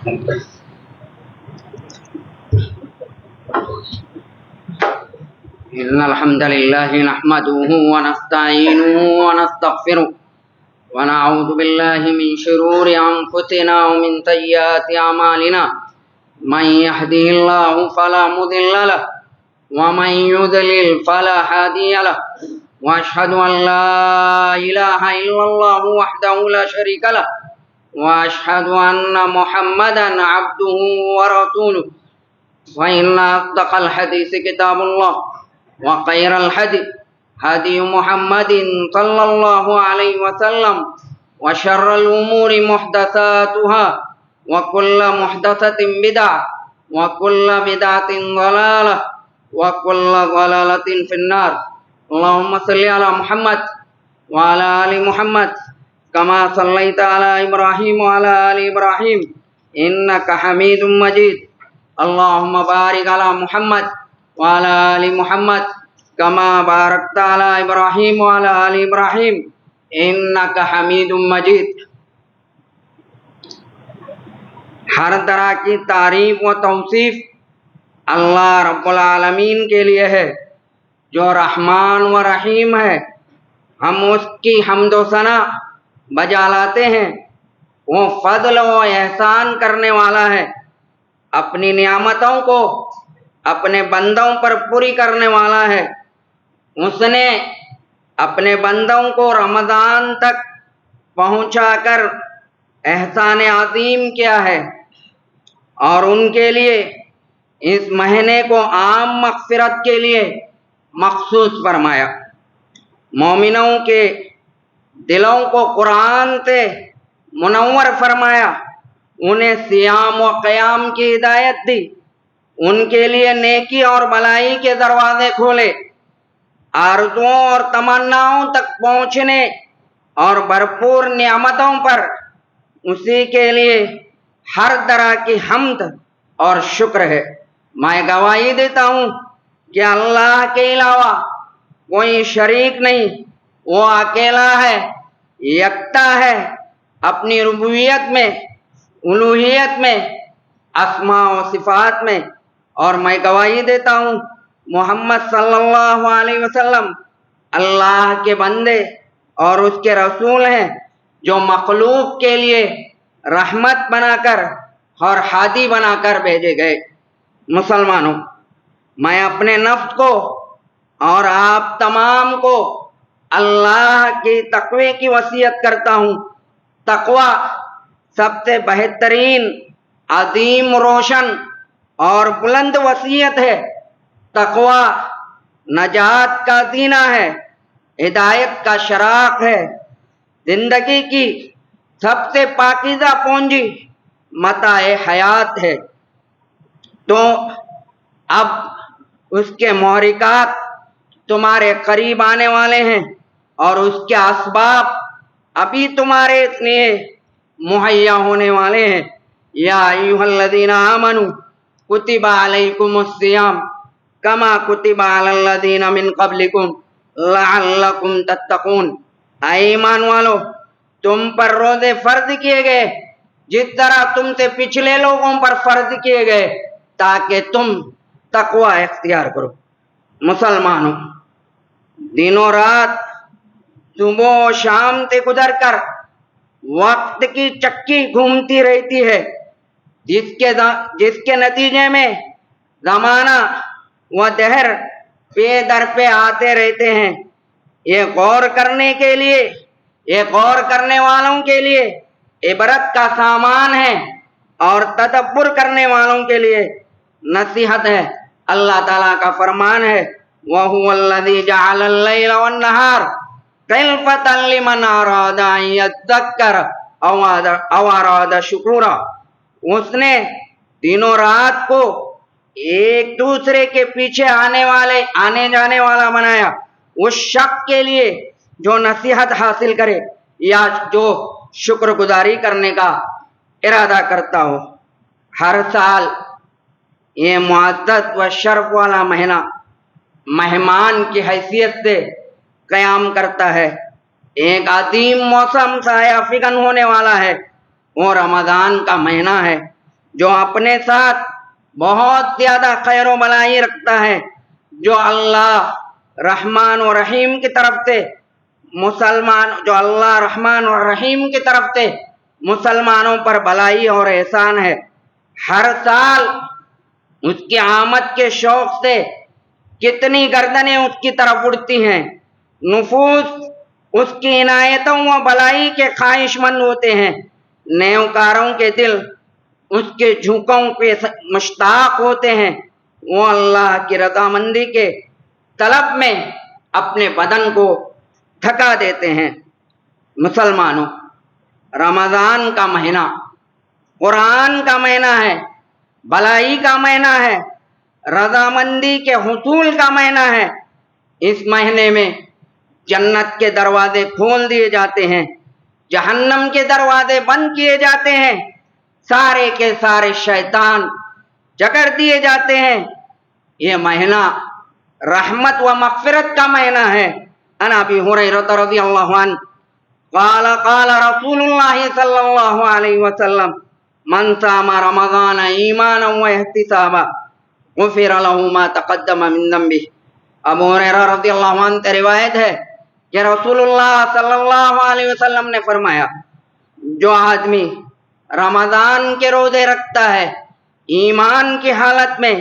إن الحمد لله نحمده ونستعينه ونستغفره ونعوذ بالله من شرور أنفسنا ومن سيئات أعمالنا من يهده الله فلا مضل له ومن يضلل فلا هادي له وأشهد أن لا إله إلا الله وحده لا شريك له وأشهد أن محمدا عبده ورسوله وإن أصدق الحديث كتاب الله وخير الهدي هدي محمد صلى الله عليه وسلم وشر الأمور محدثاتها وكل محدثة بدعة وكل بدعة ضلالة وكل ضلالة في النار. اللهم صل على محمد وعلى آل محمد كما صليت على إبراهيم وعلى آل إبراهيم إنك حميد مجيد. اللهم بارك على محمد وعلى آل محمد كما باركت على إبراهيم وعلى آل إبراهيم إنك حميد مجيد. ہر طرح کی تعریف و توصیف اللہ رب العالمین کے لیے ہے جو رحمان و رحیم ہے. ہم اس کی حمد و ثنا بجا لاتے ہیں. وہ فضل و احسان کرنے والا ہے. اپنی نعمتوں کو اپنے بندوں پر پوری کرنے والا ہے. اس نے اپنے بندوں کو رمضان تک پہنچا کر احسان عظیم کیا ہے اور ان کے لیے اس مہینے کو عام مغفرت کے لیے مخصوص فرمایا. مومنوں کے دلوں کو قرآن سے منور فرمایا. انہیں صیام و قیام کی ہدایت دی. ان کے لیے نیکی اور بھلائی کے دروازے کھولے. آرزوؤں اور تمناؤں تک پہنچنے اور بھرپور نعمتوں پر اسی کے لیے ہر طرح کی حمد اور شکر ہے. میں گواہی دیتا ہوں کہ اللہ کے علاوہ کوئی شریک نہیں. وہ اکیلا ہے، یکتا ہے اپنی ربوبیت میں، الوہیت میں، اسماء و صفات میں. اور میں گواہی دیتا ہوں محمد صلی اللہ علیہ وسلم اللہ کے بندے اور اس کے رسول ہیں جو مخلوق کے لیے رحمت بنا کر اور ہادی بنا کر بھیجے گئے. مسلمانوں، میں اپنے نفس کو اور آپ تمام کو اللہ کی تقوی کی وصیت کرتا ہوں. تقوی سب سے بہترین، عظیم، روشن اور بلند وصیت ہے. تقوی نجات کا زینہ ہے، ہدایت کا شراق ہے، زندگی کی سب سے پاکیزہ پونجی، متاع حیات ہے. تو اب اس کے محرکات تمہارے قریب آنے والے ہیں اور اس کے اسباب ابھی تمہارے لیے مہیا ہونے والے ہیں. یا ایھا الذین آمنوا کتب علیکم الصیام کما کتب علی الذین من قبلکم لعلکم تتقون. اے ایمان والو، تم پر روزے فرض کیے گئے جس طرح تم سے پچھلے لوگوں پر فرض کیے گئے تاکہ تم تقوی اختیار کرو. مسلمانوں، دن و رات، صبح و شام سے گزر کر وقت کی چکی گھومتی رہتی ہے جس کے نتیجے میں زمانہ و دہر پے در پہ آتے رہتے ہیں. یہ غور کرنے والوں کے لیے عبرت کا سامان ہے اور تدبر کرنے والوں کے لیے نصیحت ہے. اللہ تعالیٰ کا فرمان ہے وَهُوَ الَّذِي جَعَلَ اللَّيْلَ وَالنَّهَارَ خِلْفَةً لِمَنْ أَرَادَ أَنْ يَذَّكَّرَ أَوْ أَرَادَ شُكُورًا. اس نے دن و رات کو ایک دوسرے کے پیچھے آنے جانے والا بنایا اس شخص کے لیے جو نصیحت حاصل کرے یا جو شکر گزاری کرنے کا ارادہ کرتا ہو. ہر سال یہ معزز و شرف والا مہینہ مہمان کی حیثیت سے قیام کرتا ہے. ایک عظیم موسم سایہ فکن ہونے والا ہے. وہ رمضان کا مہینہ ہے جو اپنے ساتھ بہت زیادہ خیر و بلائی رکھتا ہے، جو اللہ رحمان و رحیم کی طرف سے مسلمانوں پر بلائی اور احسان ہے۔ ہر سال اس کی آمد کے شوق سے کتنی گردنیں اس کی طرف اڑتی ہیں، نفوس اس کی عنایتوں و بلائی کے خواہش مند ہوتے ہیں، نیکوکاروں کے دل اس کے جھونکوں کے مشتاق ہوتے ہیں، وہ اللہ کی رضامندی کے طلب میں اپنے بدن کو تھکا دیتے ہیں۔ مسلمانوں، رمضان کا مہینہ قرآن کا مہینہ ہے، بلائی کا مہینہ ہے، رضامندی کے حصول کا مہینہ ہے۔ اس مہینے میں جنت کے دروازے کھول دیے جاتے ہیں، جہنم کے دروازے بند کیے جاتے ہیں، سارے کے سارے شیطان جکڑ دیے جاتے ہیں۔ یہ مہینہ رحمت و مغفرت کا مہینہ ہے۔ عن ابی ہریرہ رضی اللہ عنہ قال قال رسول اللہ صلی اللہ علیہ وسلم من صام رمضان ایمانا واحتسابا غفر له ما تقدم من ذنبه۔ ابو ہریرہ رضی اللہ عنہ سے روایت ہے کہ رسول اللہ صلی اللہ علیہ وسلم نے فرمایا، جو آدمی رمضان کے روزے رکھتا ہے ایمان کی حالت میں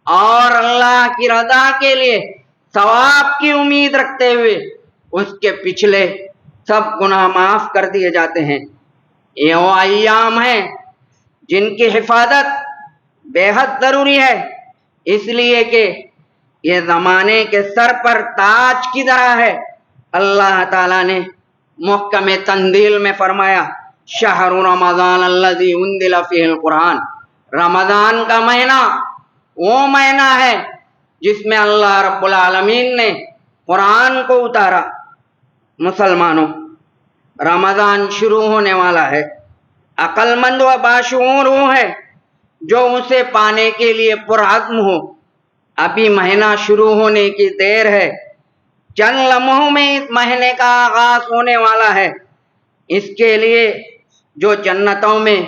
اور اللہ کی رضا کے لیے ثواب کی امید رکھتے ہوئے، اس کے پچھلے سب گناہ معاف کر دیے جاتے ہیں۔ یہ وہ ایام ہیں جن کی حفاظت بے حد ضروری ہے، اس لیے کہ یہ زمانے کے سر پر تاج کی طرح ہے۔ اللہ تعالیٰ نے محکم تنزیل میں فرمایا، شہر رمضان الذی انزل فیہ القرآن، رمضان کا مہینہ وہ مہینہ ہے جس میں اللہ رب العالمین نے قرآن کو اتارا۔ مسلمانوں، رمضان شروع ہونے والا ہے، عقل مند و باشعور وہ ہے جو اسے پانے کے لیے پرعزم ہو۔ ابھی مہینہ شروع ہونے کی دیر ہے، چند لمحوں میں اس مہینے کا آغاز ہونے والا ہے۔ اس کے لیے جو جنتوں میں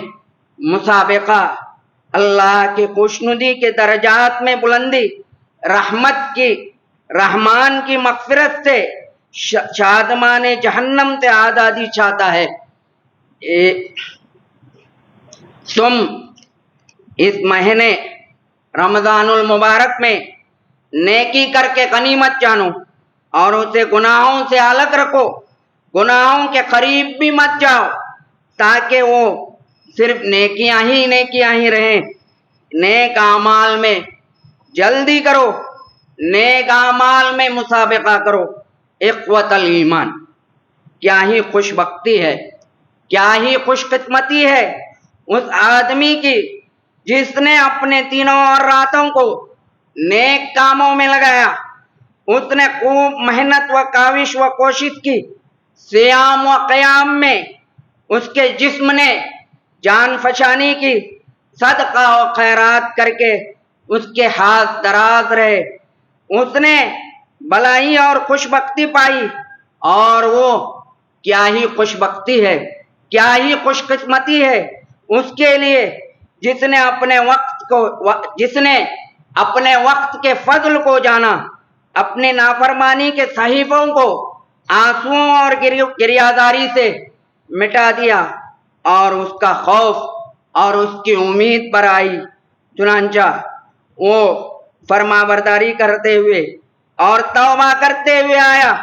مسابقہ، اللہ کی خوشنودی کے درجات میں بلندی، رحمان کی مغفرت سے شادمان جہنم سے آزادی چاہتا ہے، تم اس مہینے رمضان المبارک میں نیکی کر کے غنیمت جانو اور اسے گناہوں سے الگ رکھو، گناہوں کے قریب بھی مت جاؤ تاکہ وہ صرف نیکیاں ہی رہیں۔ نیک اعمال میں جلدی کرو، نیک اعمال میں مسابقہ کرو۔ اخوۃ الایمان، کیا ہی خوش بختی ہے، کیا ہی خوش قسمتی ہے اس آدمی کی جس نے اپنے دنوں اور راتوں کو نیک کاموں میں لگایا، اس نے خوب محنت و کاوش و کوشش کی، صیام و قیام میں اس کے جسم نے جان فشانی کی، صدقہ و خیرات کر کے اس کے ہاتھ دراز رہے، اس نے بلائی اور خوش بختی پائی۔ اور وہ کیا ہی خوش بختی ہے، کیا ہی خوش قسمتی ہے اس کے لیے جس نے اپنے وقت کے فضل کو جانا، اپنی نافرمانی کے صحیفوں کو آنسوؤں اور گریہداری سے مٹا دیا اور اس کا خوف اور اس کی امید پر آئی، چنانچہ وہ فرما برداری کرتے ہوئے اور توبہ کرتے ہوئے آیا،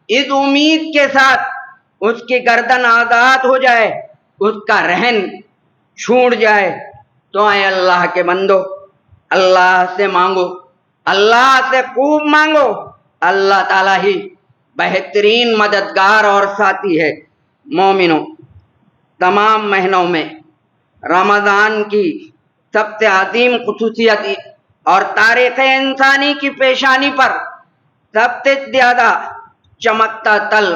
اس امید کے ساتھ اس کی گردن آزاد ہو جائے، اس کا رہن چھوٹ جائے۔ تو اے اللہ کے بندو، اللہ سے مانگو، اللہ سے خوب مانگو، اللہ تعالیٰ ہی بہترین مددگار اور ساتھی ہے۔ مومنوں، تمام مہینوں میں رمضان کی سب سے عظیم خصوصیت اور تاریخ انسانی کی پیشانی پر سب سے زیادہ چمکتا تل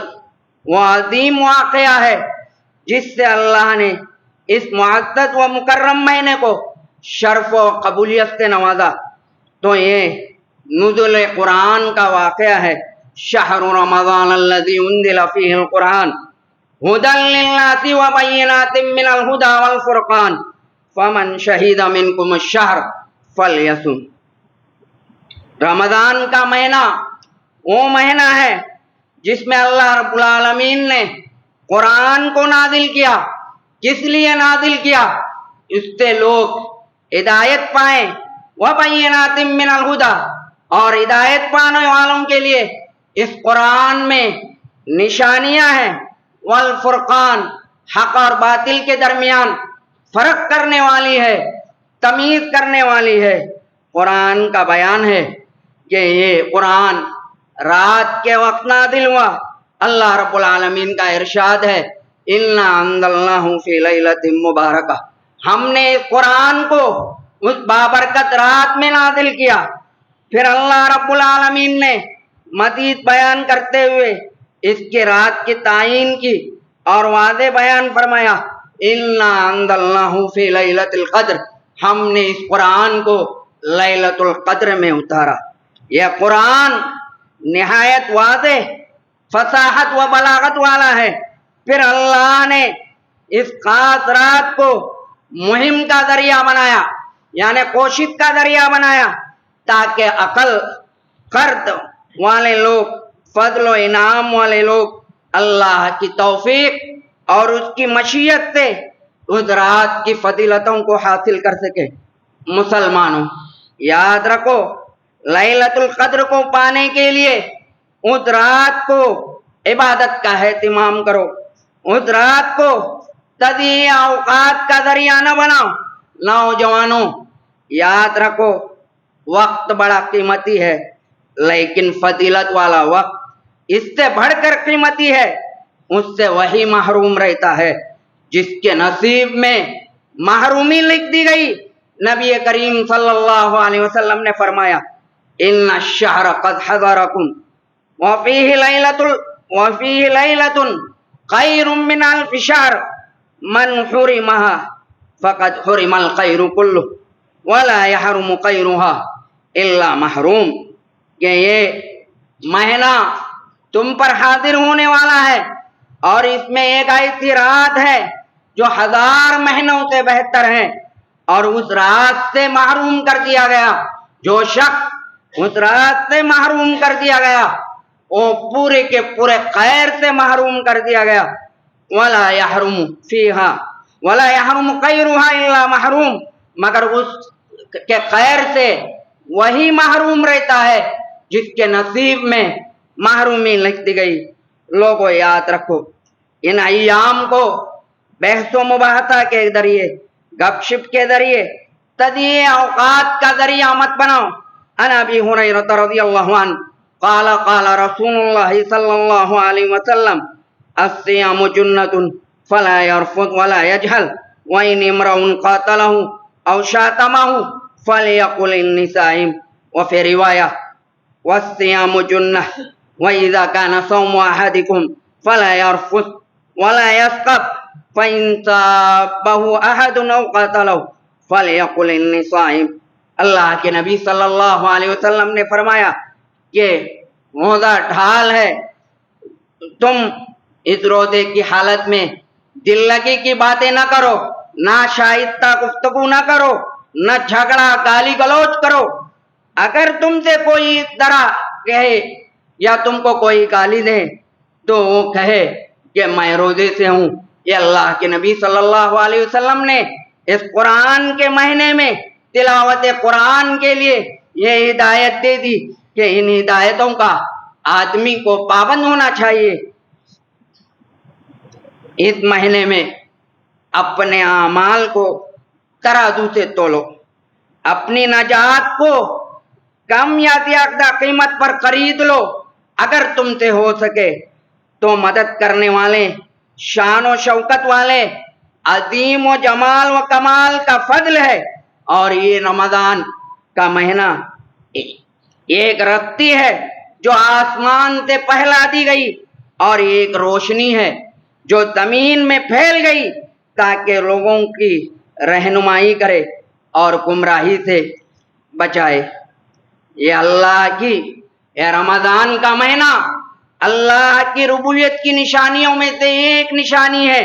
وہ عظیم واقعہ ہے جس سے اللہ نے اس معزز و مکرم مہینے کو شرف و قبولیت سے نوازا۔ تو یہ نزول قرآن کا واقعہ ہے۔ شہر رمضان الذی انزل فیہ القرآن ھدی للناس وبینات من الھدی والفرقان۔ فمن شہید منکم الشہر فلیصم۔ رمضان کا مہینہ وہ مہینہ ہے جس میں اللہ رب العالمین نے قرآن کو نازل کیا۔ کس لیے نازل کیا؟ اس سے لوگ ہدایت پائیں، وَبَيِّنَاتٍ مِّنَ الْهُدَى، اور ہدایت پانے والوں کے لیے اس قرآن میں نشانیاں ہیں، والفرقان، حق اور باطل کے درمیان فرق کرنے والی ہے، تمیز کرنے والی ہے۔ قرآن کا بیان ہے کہ یہ قرآن رات کے وقت نازل ہوا۔ اللہ رب العالمین کا ارشاد ہے، اِنَّا أَنزَلْنَاهُ فِي لَيْلَةٍ مُبَارَكَةٍ، ہم نے اس قرآن کو اس بابرکت رات میں نازل کیا۔ پھر اللہ رب العالمین نے مزید بیان کرتے ہوئے اس کے رات کی تعیین کی اور واضح بیان فرمایا، اِنَّا أَنزَلْنَاهُ فِي لَيْلَةِ الْقَدْرِ، ہم نے اس قرآن کو لیلۃ القدر میں اتارا۔ یہ قرآن نہایت واضح فصاحت و بلاغت والا ہے۔ پھر اللہ نے اس خاص رات کو مہم کا ذریعہ بنایا، یعنی کوشش کا ذریعہ بنایا، تاکہ عقل خرد والے لوگ، فضل و انعام والے لوگ اللہ کی توفیق اور اس کی مشیت سے اس رات کی فضیلتوں کو حاصل کر سکے۔ مسلمانوں، یاد رکھو، لیلۃ القدر کو پانے کے لیے اس رات کو عبادت کا اہتمام کرو، اس رات کو تضییع اوقات کا ذریعہ نہ بناؤ۔ نوجوانوں، یاد رکھو، وقت بڑا قیمتی ہے، لیکن فضیلت والا وقت اس سے بڑھ کر قیمتی ہے۔ اس سے وہی محروم رہتا ہے جس کے نصیب میں محرومی لکھ دی گئی۔ نبی کریم صلی اللہ علیہ وسلم نے فرمایا، ان الشہر قد حضرکم وفیہ لیلۃ خیر من الف شہر من حرمها فقد حرم الخیر کلہ ولا یحرم خیرها الا محروم، کہ یہ مہینہ تم پر حاضر ہونے والا ہے اور اس میں ایک ایسی رات ہے جو 1000 مہینوں سے بہتر ہے، اور اس رات سے محروم کر دیا گیا، جو شخص اس رات سے محروم کر دیا گیا وہ پورے کے پورے خیر سے محروم کر دیا گیا۔ ولا یحرم فیہا ولا یحرم خیرها الا محروم، مگر اس کے خیر سے وہی محروم رہتا ہے جس کے نصیب میں محرومی لکھ دی گئی۔ لوگوں، یاد رکھو، ان ایام کو بحث و مباحثہ کے ذریعے، گپ شپ کے ذریعے، تضییع اوقات کا ذریعہ مت بناؤ۔ عن ابی ہریرہ رضی اللہ عنہ قال قال رسول اللہ صلی اللہ علیہ وسلم، الصیام جنۃ فلا یرفث ولا یجہل وان امرؤ قاتلہ او شاتمہ فلیقل انی صائم، وفی روایہ والصیام جنہ وإذا كان صوم أحدكم فلا يرفث ولا يسخط فإن سابه أحد أو قاتله فليقل إني صائم۔ اللہ کے نبی صلی اللہ علیہ وسلم نے فرمایا کہ روزہ ڈھال ہے، تم اس روزے کی حالت میں دل لگی کی باتیں نہ کرو، نہ شائستہ گفتگو نہ کرو، نہ جھگڑا گالی گلوچ کرو۔ اگر تم سے کوئی اس طرح کہے یا تم کو کوئی گالی دے تو وہ کہے کہ میں روزے سے ہوں۔ یہ اللہ کے نبی صلی اللہ علیہ وسلم نے اس قرآن کے مہینے میں تلاوت قرآن کے لیے یہ ہدایت دے دی کہ ان ہدایتوں کا آدمی کو پابند ہونا چاہیے۔ اس مہینے میں اپنے اعمال کو ترازو سے تولو، اپنی نجات کو کم یا زیادہ قیمت پر خرید لو۔ اگر تم سے ہو سکے تو مدد کرنے والے، شان و شوکت والے، عظیم و جمال و کمال کا فضل ہے۔ اور یہ رمضان کا مہینہ ایک رتی ہے جو آسمان سے پہلا دی گئی، اور ایک روشنی ہے جو زمین میں پھیل گئی تاکہ لوگوں کی رہنمائی کرے اور گمراہی سے بچائے۔ یہ اللہ کی، یہ رمضان کا مہینہ اللہ کی ربوبیت کی نشانیوں میں سے ایک نشانی ہے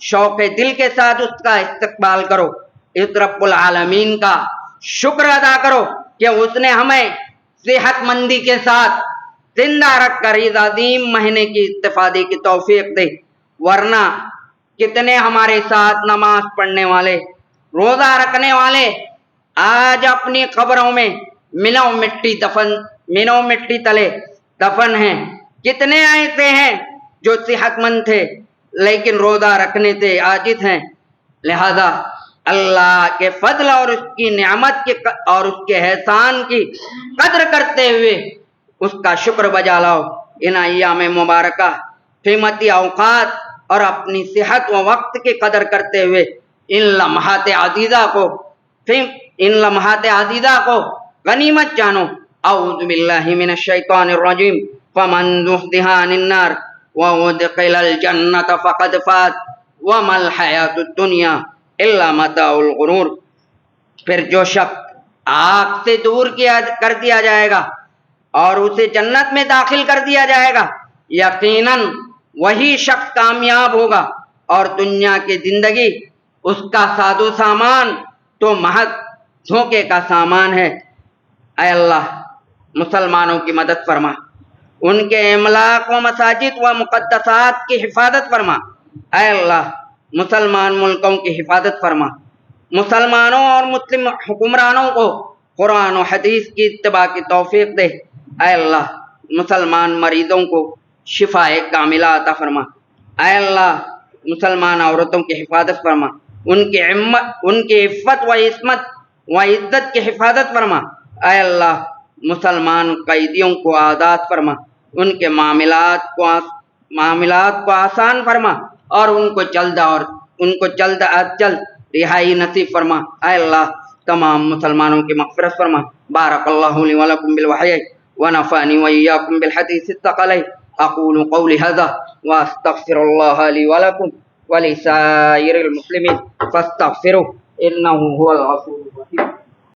شوق دل کے ساتھ اس کا استقبال کرو. اس رب العالمین کا شکر ادا کرو کہ اس نے ہمیں صحت مندی کے ساتھ زندہ رکھ کر اس عظیم مہینے کی استفادے کی توفیق دے. ورنہ کتنے ہمارے ساتھ نماز پڑھنے والے، روزہ رکھنے والے آج اپنی قبروں میں منو مٹی تلے دفن ہیں. کتنے ایسے ہیں جو صحت مند تھے لیکن روزہ رکھنے سے عاجز ہیں. لہذا اللہ کے فضل اور اس کی نعمت اور اس کے احسان کی قدر کرتے ہوئے اس کا شکر بجا لاؤ. ان ایام مبارکہ قیمتی اوقات اور اپنی صحت و وقت کی قدر کرتے ہوئے ان لمحات عزیزہ کو غنیمت جانو. اعوذ باللہ من الشیطان الرجیم. فمن زحزح عن النار وادخل الجنۃ فقد فاز وما الحیاۃ الدنیا الا متاع الغرور. پھر جو شخص آگ سے دور کر دیا جائے گا اور اسے جنت میں داخل کر دیا جائے گا، یقیناً وہی شخص کامیاب ہوگا. اور دنیا کی زندگی اس کا ساز و سامان تو محض دھوکے کا سامان ہے. اے اللہ مسلمانوں کی مدد فرما، ان کے املاک و مساجد و مقدسات کی حفاظت فرما. اے اللہ مسلمان ملکوں کی حفاظت فرما. مسلمانوں اور مسلم حکمرانوں کو قرآن و حدیث کی اتباع کی توفیق دے. اے اللہ مسلمان مریضوں کو شفاء کاملہ عطا فرما. اے اللہ مسلمان عورتوں کی حفاظت فرما، ان کی عفت و عصمت و عزت کی حفاظت فرما. اے اللہ مسلمان قیدیوں کو آزاد فرما، ان کے معاملات کو آسان فرما اور ان کو جلد از جلد رہائی نصیب فرما. اے اللہ تمام مسلمانوں کی مغفرت فرما. بارک اللہ لی ولکم بالوحی ونفعنی وإیاکم بالحدیث الثقلین. اقول قولی ھذا واستغفر اللہ لی ولکم ولسائر المسلمین فاستغفروہ انہ ھو الغفور